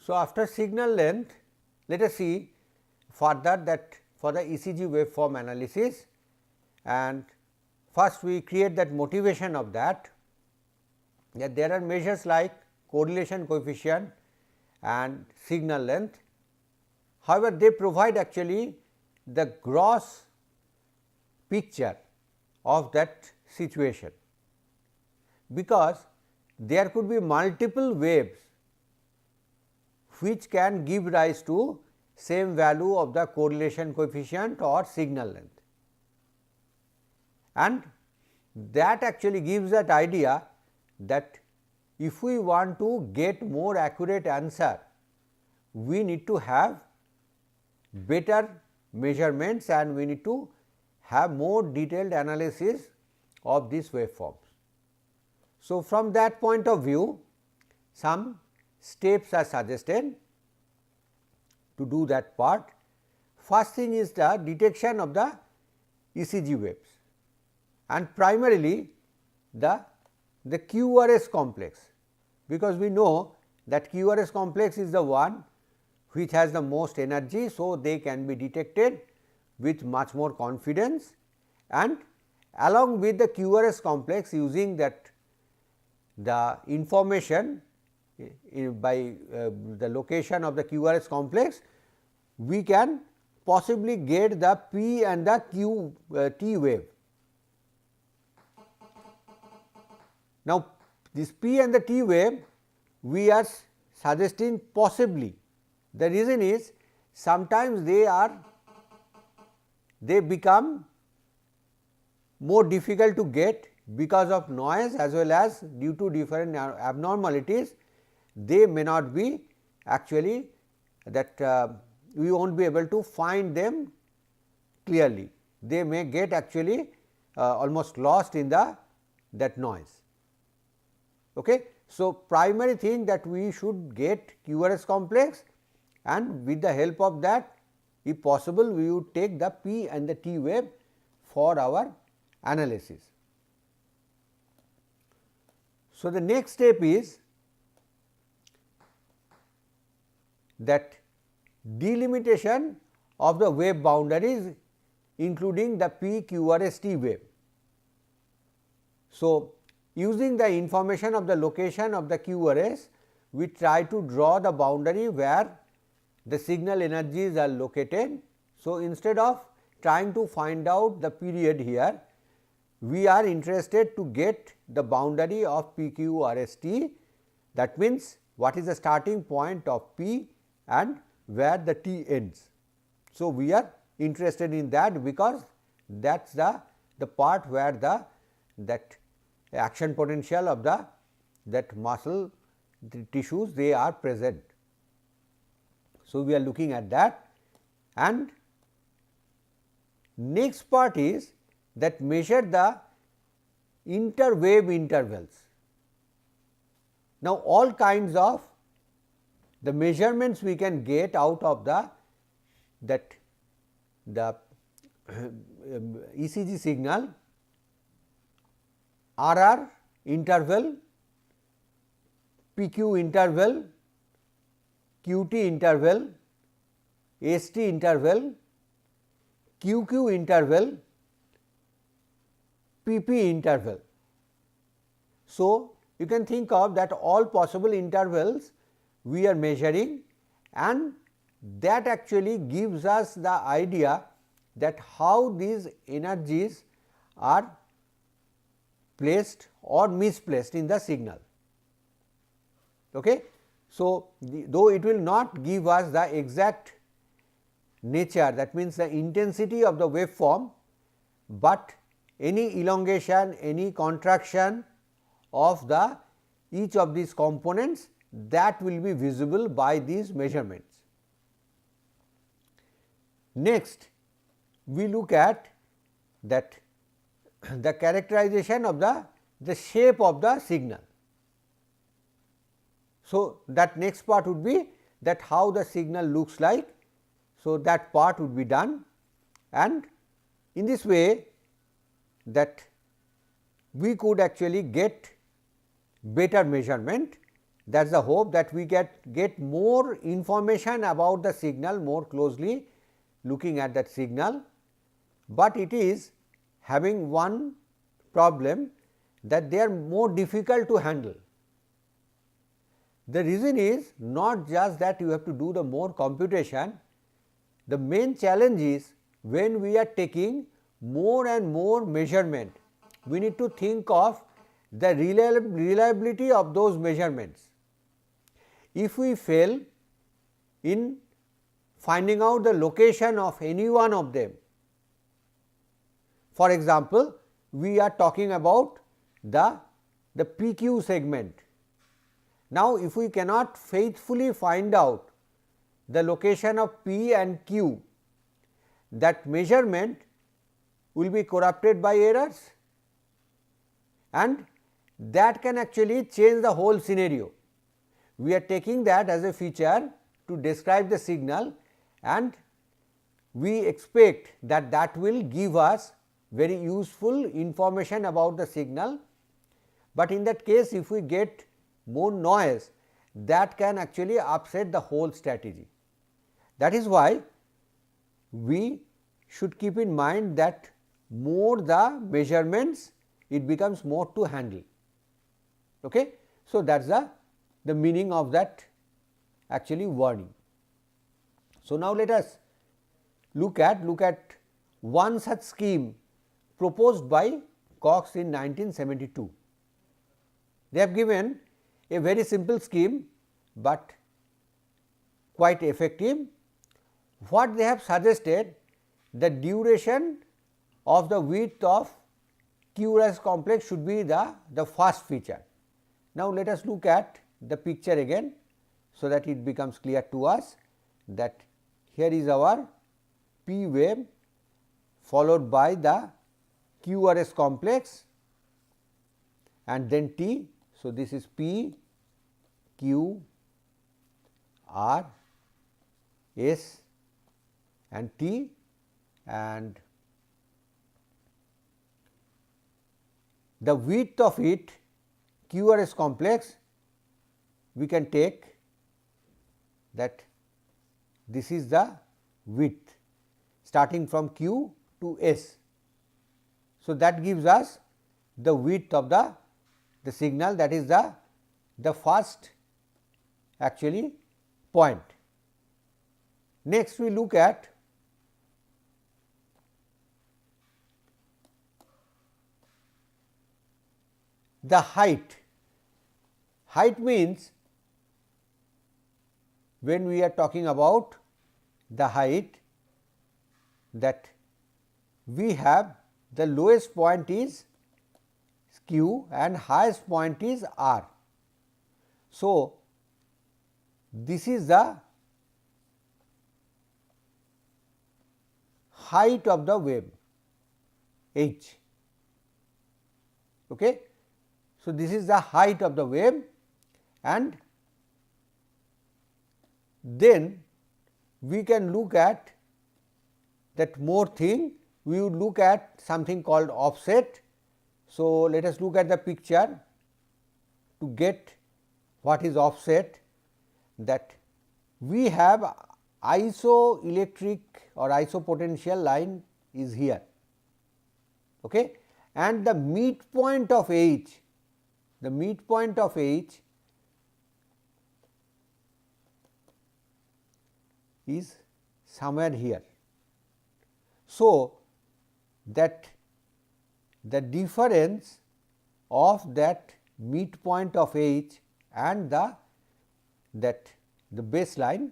So, after signal length, let us see further that for the ECG waveform analysis, and first we create that motivation of that there are measures like correlation coefficient and signal length. However, they provide actually the gross picture of that situation, because there could be multiple waves which can give rise to same value of the correlation coefficient or signal length, and that actually gives that idea that if we want to get more accurate answer, we need to have better measurements and we need to have more detailed analysis of these waveforms. So, from that point of view, some steps are suggested to do that part. First thing is the detection of the ECG waves, and primarily the QRS complex, because we know that QRS complex is the one which has the most energy. So, they can be detected with much more confidence, and along with the QRS complex, using that the information by the location of the QRS complex, we can possibly get the P and the Q T wave. Now, this P and the T wave we are suggesting possibly. The reason is sometimes they become more difficult to get because of noise as well as due to different abnormalities. They may not be actually that we will not be able to find them clearly. They may get actually almost lost in that noise. Okay. So, primary thing that we should get QRS complex, and with the help of that, if possible, we would take the P and the T wave for our analysis. So, the next step is that delimitation of the wave boundaries, including the P QRS T wave. So, using the information of the location of the QRS, we try to draw the boundary where the signal energies are located. So, instead of trying to find out the period here, we are interested to get the boundary of PQRST. That means, what is the starting point of P and where the T ends. So, we are interested in that, because that is the part where that action potential of that muscle tissues they are present. So, we are looking at that, and next part is that measure the interwave intervals. Now, all kinds of the measurements we can get out of the ECG signal: RR interval, PQ interval, QT interval, ST interval, QQ interval, PP interval. So, you can think of that all possible intervals we are measuring, and that actually gives us the idea that how these energies are placed or misplaced in the signal. Okay. So, though it will not give us the exact nature, that means the intensity of the waveform, but any elongation, any contraction of each of these components, that will be visible by these measurements. Next, we look at that the characterization of the shape of the signal. So, that next part would be that how the signal looks like. So, that part would be done, and in this way that we could actually get better measurement, that is the hope, that we get more information about the signal, more closely looking at that signal, but it is having one problem, that they are more difficult to handle. The reason is not just that you have to do the more computation, the main challenge is when we are taking more and more measurement, we need to think of the reliability of those measurements. If we fail in finding out the location of any one of them, for example, we are talking about the PQ segment. Now, if we cannot faithfully find out the location of P and Q, that measurement will be corrupted by errors, and that can actually change the whole scenario. We are taking that as a feature to describe the signal, and we expect that that will give us very useful information about the signal, but in that case if we get more noise, that can actually upset the whole strategy. That is why we should keep in mind that more the measurements, it becomes more to handle. Okay? So, that is the meaning of that actually wording. So, now let us look at one such scheme proposed by Cox in 1972. They have given a very simple scheme, but quite effective. What they have suggested, the duration of the width of QRS complex should be the first feature. Now, let us look at the picture again, so that it becomes clear to us that here is our P wave followed by the QRS complex and then T. So, this is P, Q, R, S and T, and the width of it, QRS complex, we can take that this is the width starting from Q to S. So, that gives us the width of the signal, that is the first actually point. Next, we look at the height. Height means when we are talking about the height, that we have the lowest point is Q and highest point is R. So, this is the height of the wave H. Okay. So, this is the height of the wave, and then we can look at that more thing, we would look at something called offset. So, let us look at the picture to get what is offset, that we have isoelectric or isopotential line is here, okay, and the midpoint of H, the midpoint of H is somewhere here. So, that the difference of that midpoint of H and the baseline,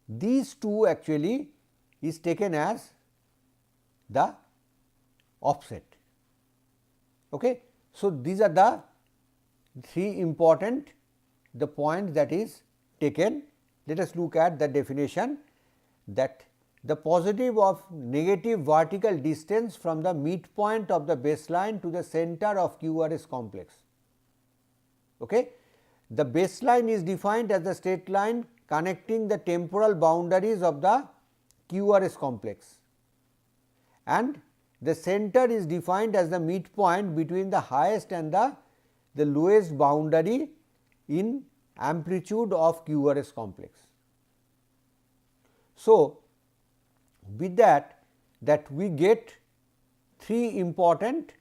these two actually is taken as the offset. Okay. So, these are the three important the point that is taken. Let us look at the definition, that the positive or negative vertical distance from the midpoint of the baseline to the center of QRS complex. Okay. The baseline is defined as the straight line connecting the temporal boundaries of the QRS complex, and the center is defined as the midpoint between the highest and the lowest boundary in amplitude of QRS complex. So, with that we get three important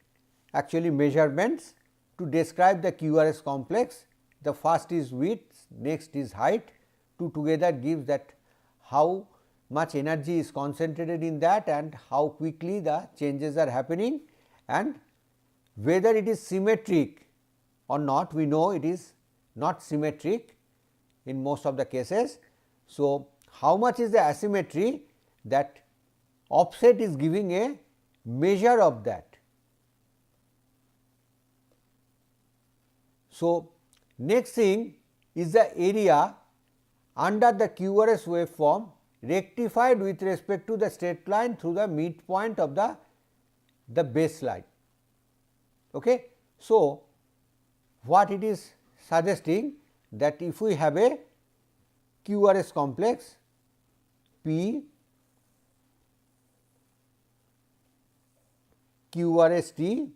actually measurements to describe the QRS complex. The first is width, next is height, two together gives that how much energy is concentrated in that and how quickly the changes are happening, and whether it is symmetric or not. We know it is not symmetric in most of the cases. So, how much is the asymmetry, that offset is giving a measure of that. So, next thing is the area under the QRS waveform rectified with respect to the straight line through the midpoint of the baseline. Okay. So, what it is suggesting, that if we have a QRS complex P QRST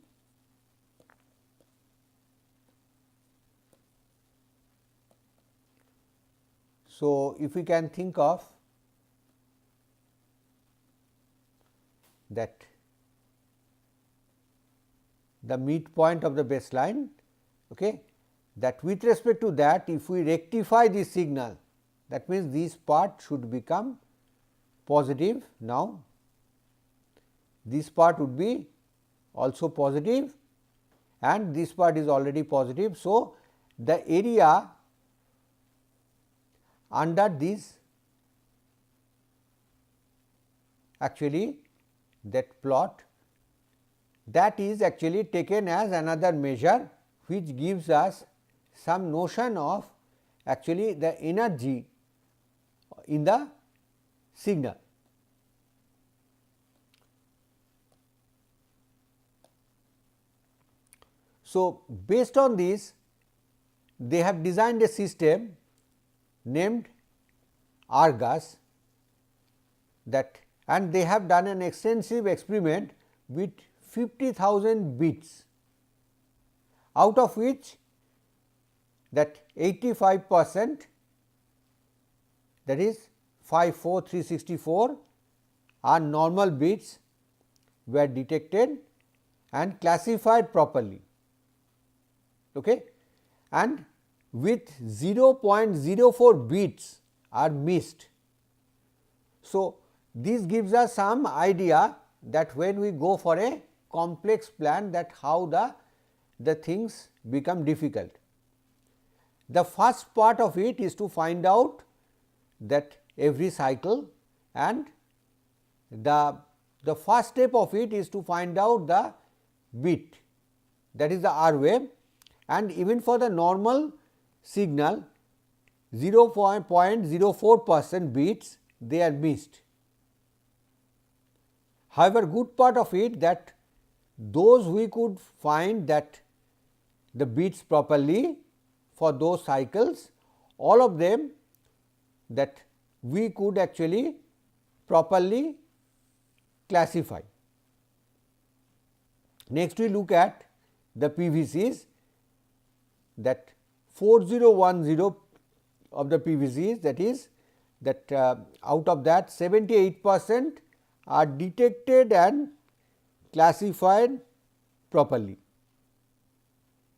so if we can think of that the midpoint of the baseline, okay, that with respect to that, if we rectify this signal, that means this part should become positive. Now, this part would be also positive and this part is already positive. So, the area under this actually that plot, that is actually taken as another measure which gives us some notion of actually the energy in the signal. So, based on this, they have designed a system named Argus, that, and they have done an extensive experiment with 50,000 bits, out of which that 85%, that is 54364 are normal bits were detected and classified properly, okay, and with 0.04 bits are missed. So, this gives us some idea that when we go for a complex plan, that how the things become difficult. The first part of it is to find out that every cycle, and the first step of it is to find out the bit, that is the R wave, and even for the normal signal 0.04% bits they are missed. However, good part of it, that those we could find that the bits properly for those cycles, all of them that we could actually properly classify. Next we look at the PVCs, that 4010 of the PVCs, that is that out of that 78% are detected and classified properly,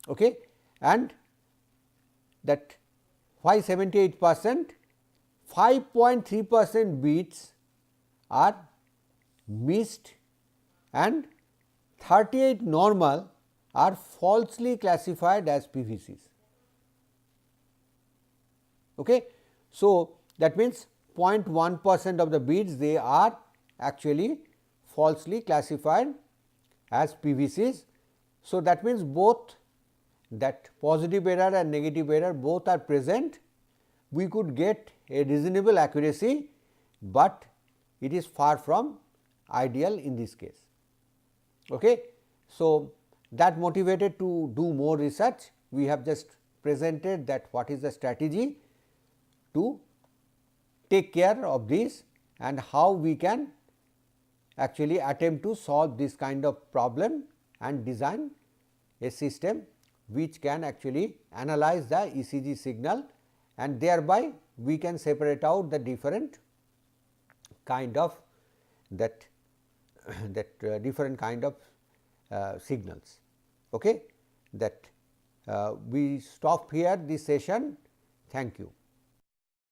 okay, and that why 78%, 5.3% bits are missed and 38 normal are falsely classified as PVCs. Okay. So, that means 0.1% of the bits they are actually falsely classified as PVCs. So, that means both that positive error and negative error both are present. We could get a reasonable accuracy, but it is far from ideal in this case. Okay. So, that motivated to do more research. We have just presented that what is the strategy to take care of this and how we can actually attempt to solve this kind of problem and design a system which can actually analyze the ECG signal and thereby we can separate out the different kind of different kind of signals. Okay? That we stop here this session. Thank you.